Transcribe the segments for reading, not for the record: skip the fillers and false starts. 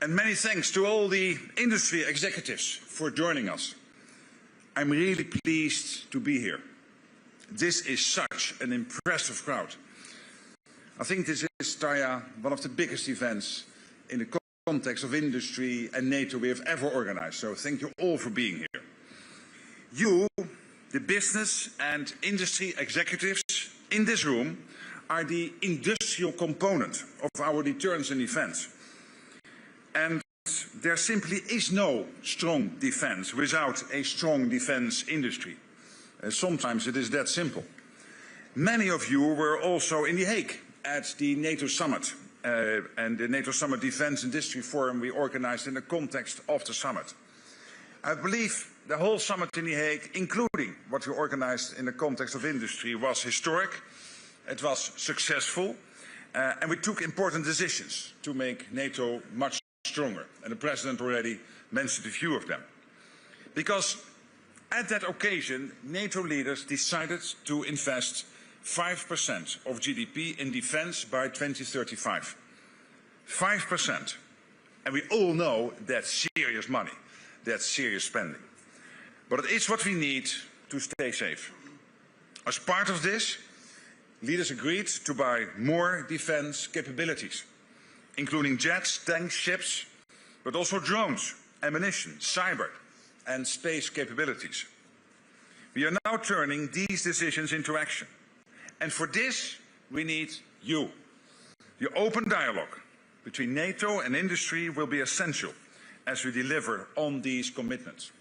And many thanks to all the industry executives for joining us. I'm really pleased to be here. This is such an impressive crowd. I think this is, Tarja, one of the biggest events in the context of industry and NATO we have ever organized. So thank you all for being here. You, the business and industry executives in this room, are the industrial component of our deterrence and defense. And there simply is no strong defense without a strong defense industry. Sometimes it is that simple. Many of you were also in The Hague at the NATO summit and the NATO Summit Defense Industry Forum we organized in the context of the summit. I believe the whole summit in The Hague, including what we organized in the context of industry, was historic, it was successful, and we took important decisions to make NATO much stronger. And the President already mentioned a few of them. Because at that occasion, NATO leaders decided to invest 5% of GDP in defense by 2035. 5%. And we all know that's serious money. That's serious spending. But it is what we need to stay safe. As part of this, leaders agreed to buy more defense capabilities, including jets, tanks, ships, but also drones, ammunition, cyber and space capabilities. We are now turning these decisions into action. And for this, we need you. The open dialogue between NATO and industry will be essential as we deliver on these commitments.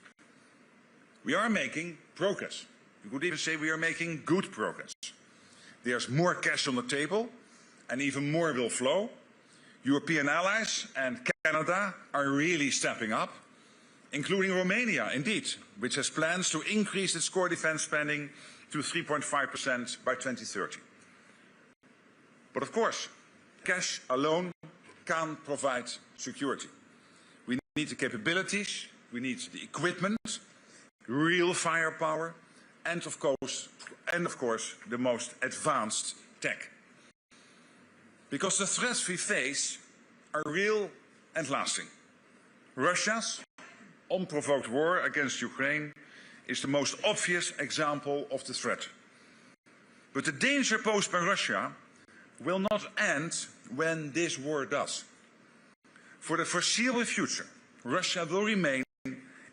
We are making progress. You could even say we are making good progress. There's more cash on the table, and even more will flow. European allies and Canada are really stepping up, including Romania, indeed, which has plans to increase its core defense spending to 3.5% by 2030. But of course, cash alone can't provide security. We need the capabilities, we need the equipment, real firepower, and of course, the most advanced tech. Because the threats we face are real and lasting. Russia's unprovoked war against Ukraine is the most obvious example of the threat. But the danger posed by Russia will not end when this war does. For the foreseeable future, Russia will remain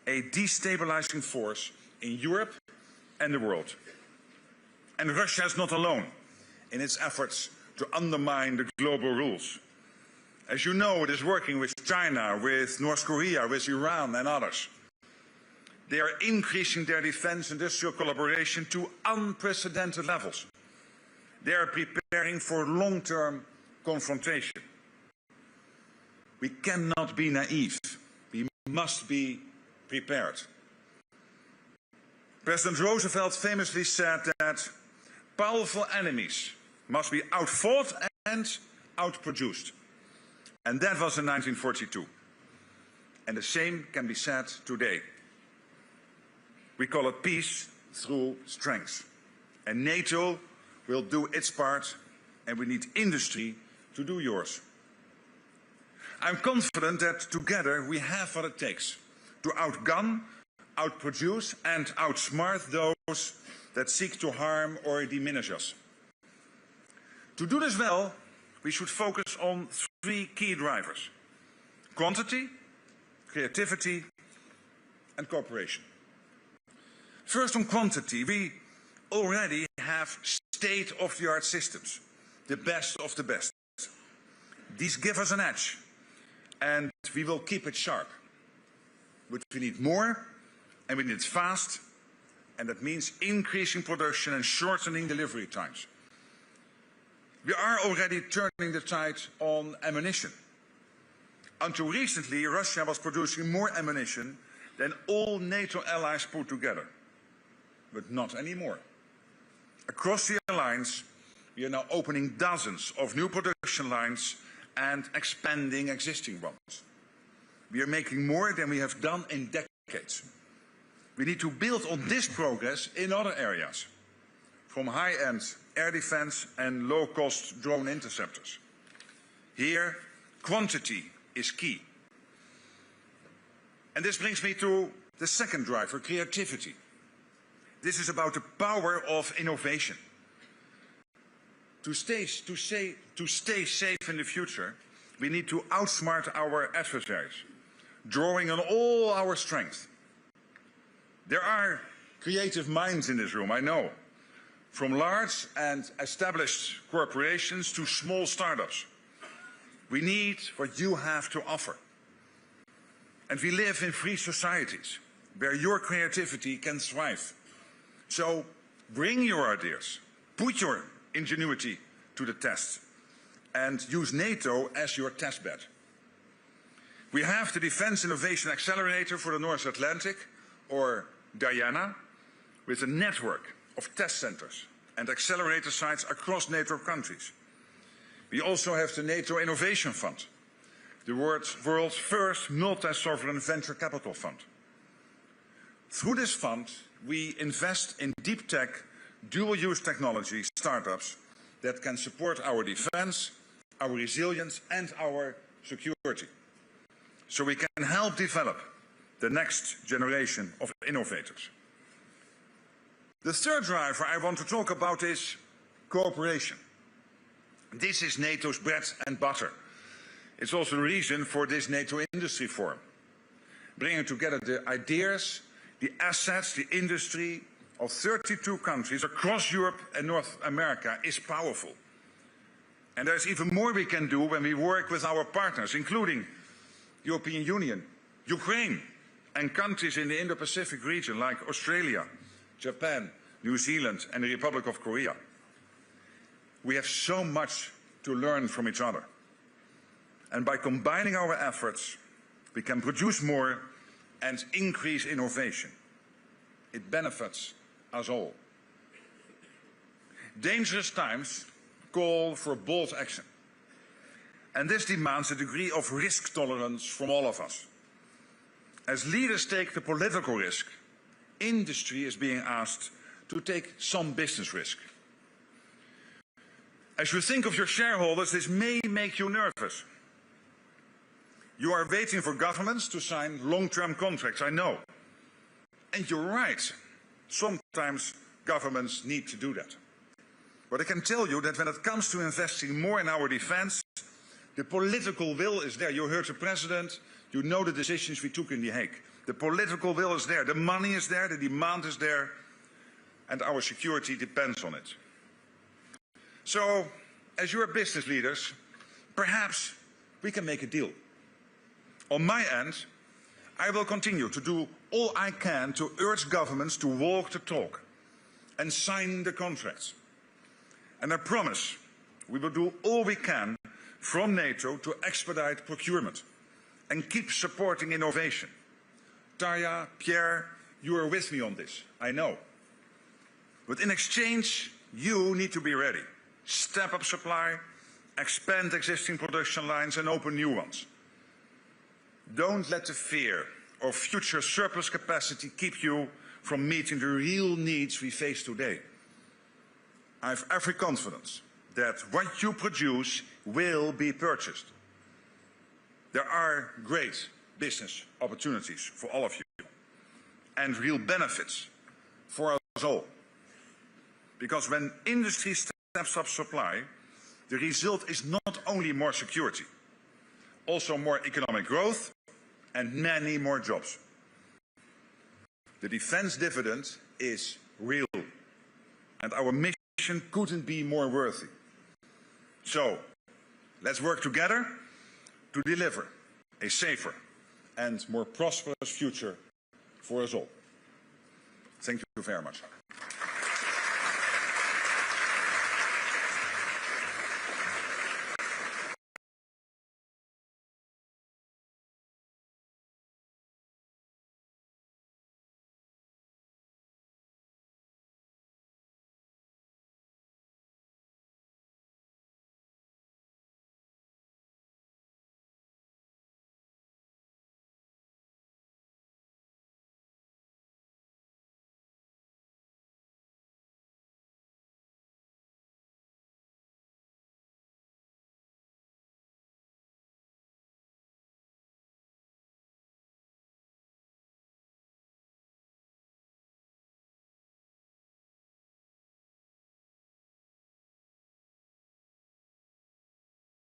a destabilizing force in Europe and the world. And Russia is not alone in its efforts to undermine the global rules. As you know, it is working with China, with North Korea, with Iran and others. They are increasing their defense industrial collaboration to unprecedented levels. They are preparing for long-term confrontation. We cannot be naive. We must be prepared. President Roosevelt famously said that powerful enemies must be outfought and outproduced. And that was in 1942. And the same can be said today. We call it peace through strength. And NATO will do its part, and we need industry to do yours. I'm confident that together we have what it takes to outgun, outproduce and outsmart those that seek to harm or diminish us. To do this well, we should focus on three key drivers: quantity, creativity and cooperation. First, on quantity, we already have state-of-the-art systems, the best of the best. These give us an edge, and we will keep it sharp. But we need more, and we need it fast, and that means increasing production and shortening delivery times. We are already turning the tide on ammunition. Until recently, Russia was producing more ammunition than all NATO allies put together. But not anymore. Across the alliance, we are now opening dozens of new production lines and expanding existing ones. We are making more than we have done in decades. We need to build on this progress in other areas, from high-end air defense and low-cost drone interceptors. Here, quantity is key. And this brings me to the second driver, creativity. This is about the power of innovation. To stay safe in the future, we need to outsmart our adversaries, drawing on all our strength. There are creative minds in this room, I know, from large and established corporations to small startups. We need what you have to offer. And we live in free societies where your creativity can thrive. So bring your ideas, put your ingenuity to the test, and use NATO as your test bed. We have the Defence Innovation Accelerator for the North Atlantic, or Diana, with a network of test centers and accelerator sites across NATO countries. We also have the NATO Innovation Fund, the world's first multi-sovereign venture capital fund. Through this fund, we invest in deep tech, dual-use technology startups that can support our defense, our resilience and our security. So we can help develop the next generation of innovators. The third driver I want to talk about is cooperation. This is NATO's bread and butter. It's also the reason for this NATO Industry Forum. Bringing together the ideas, the assets, the industry of 32 countries across Europe and North America is powerful. And there's even more we can do when we work with our partners, including the European Union, Ukraine, and countries in the Indo-Pacific region like Australia, Japan, New Zealand, and the Republic of Korea. We have so much to learn from each other. And by combining our efforts, we can produce more and increase innovation. It benefits us all. Dangerous times call for bold action. And this demands a degree of risk tolerance from all of us. As leaders take the political risk, industry is being asked to take some business risk. As you think of your shareholders, this may make you nervous. You are waiting for governments to sign long-term contracts, I know. And you're right. Sometimes governments need to do that. But I can tell you that when it comes to investing more in our defense, the political will is there. You heard the President, you know the decisions we took in The Hague. The political will is there, the money is there, the demand is there, and our security depends on it. So, as your business leaders, perhaps we can make a deal. On my end, I will continue to do all I can to urge governments to walk the talk and sign the contracts. And I promise we will do all we can from NATO to expedite procurement and keep supporting innovation. Tarja, Pierre, you are with me on this, I know. But in exchange, you need to be ready. Step up supply, expand existing production lines and open new ones. Don't let the fear of future surplus capacity keep you from meeting the real needs we face today. I have every confidence that what you produce will be purchased. There are great business opportunities for all of you and real benefits for us all. Because when industry steps up supply, the result is not only more security, also more economic growth and many more jobs. The defense dividend is real, and our mission couldn't be more worthy. So, let's work together to deliver a safer and more prosperous future for us all. Thank you very much.